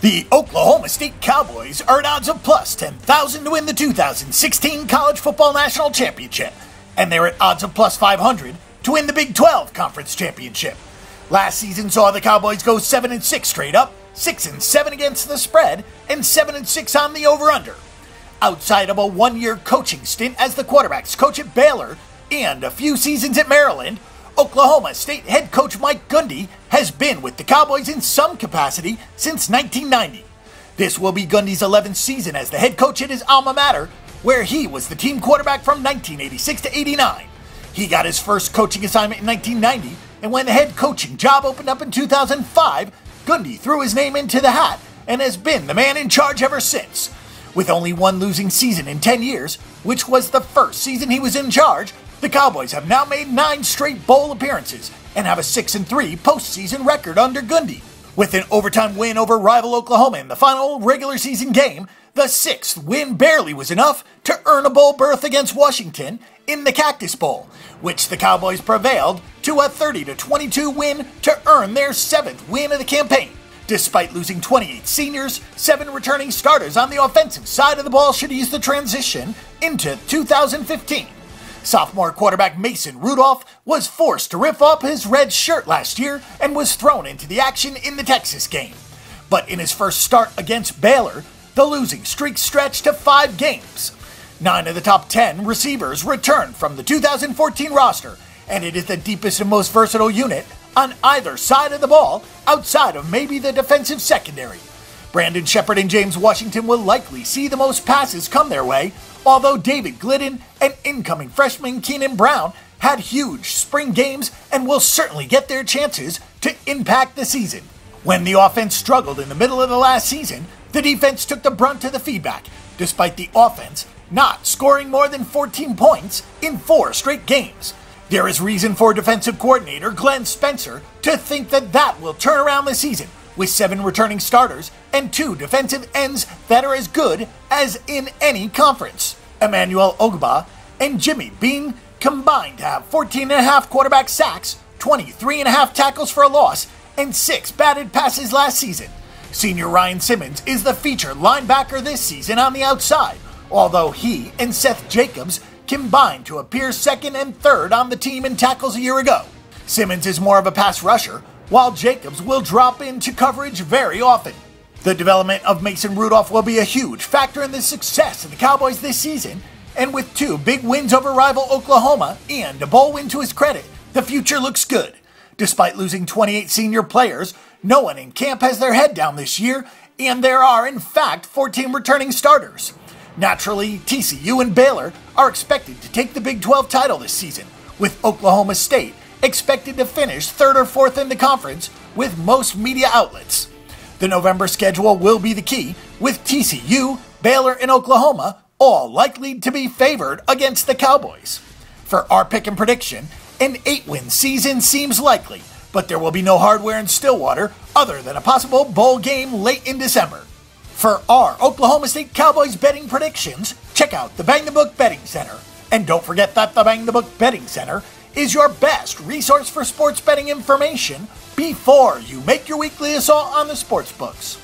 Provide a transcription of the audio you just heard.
The Oklahoma State Cowboys are at odds of plus 10,000 to win the 2016 College Football National Championship, and they're at odds of plus 500 to win the Big 12 Conference Championship. Last season saw the Cowboys go 7-6 straight up, 6-7 against the spread, and 7-6 on the over-under. Outside of a one-year coaching stint as the quarterback's coach at Baylor and a few seasons at Maryland, Oklahoma State head coach Mike Gundy has been with the Cowboys in some capacity since 1990. This will be Gundy's 11th season as the head coach at his alma mater, where he was the team quarterback from 1986 to 89. He got his first coaching assignment in 1990, and when the head coaching job opened up in 2005, Gundy threw his name into the hat and has been the man in charge ever since. With only one losing season in 10 years, which was the first season he was in charge, the Cowboys have now made 9 straight bowl appearances and have a 6-3 postseason record under Gundy. With an overtime win over rival Oklahoma in the final regular season game, the 6th win barely was enough to earn a bowl berth against Washington in the Cactus Bowl, which the Cowboys prevailed to a 30-22 win to earn their 7th win of the campaign. Despite losing 28 seniors, 7 returning starters on the offensive side of the ball should ease the transition into 2015. Sophomore quarterback Mason Rudolph was forced to rip off his red shirt last year and was thrown into the action in the Texas game. But in his first start against Baylor, the losing streak stretched to 5 games. 9 of the top 10 receivers returned from the 2014 roster, and it is the deepest and most versatile unit on either side of the ball outside of maybe the defensive secondary. Brandon Shepard and James Washington will likely see the most passes come their way, although David Glidden and incoming freshman Keenan Brown had huge spring games and will certainly get their chances to impact the season. When the offense struggled in the middle of the last season, the defense took the brunt of the feedback, despite the offense not scoring more than 14 points in 4 straight games. There is reason for defensive coordinator Glenn Spencer to think that will turn around the season, with 7 returning starters and 2 defensive ends that are as good as in any conference. Emmanuel Ogba and Jimmy Bean combined to have 14.5 quarterback sacks, 23.5 tackles for a loss, and 6 batted passes last season. Senior Ryan Simmons is the featured linebacker this season on the outside, although he and Seth Jacobs combined to appear 2nd and 3rd on the team in tackles a year ago. Simmons is more of a pass rusher, while Jacobs will drop into coverage very often. The development of Mason Rudolph will be a huge factor in the success of the Cowboys this season, and with 2 big wins over rival Oklahoma and a bowl win to his credit, the future looks good. Despite losing 28 senior players, no one in camp has their head down this year, and there are in fact 14 returning starters. Naturally, TCU and Baylor are expected to take the Big 12 title this season, with Oklahoma State expected to finish 3rd or 4th in the conference with most media outlets. The November schedule will be the key, with TCU, Baylor, and Oklahoma all likely to be favored against the Cowboys. For our pick and prediction, an 8-win season seems likely, but there will be no hardware in Stillwater other than a possible bowl game late in December. For our Oklahoma State Cowboys betting predictions, check out the Bang the Book Betting Center. And don't forget that the Bang the Book Betting Center is your best resource for sports betting information before you make your weekly assault on the sports books.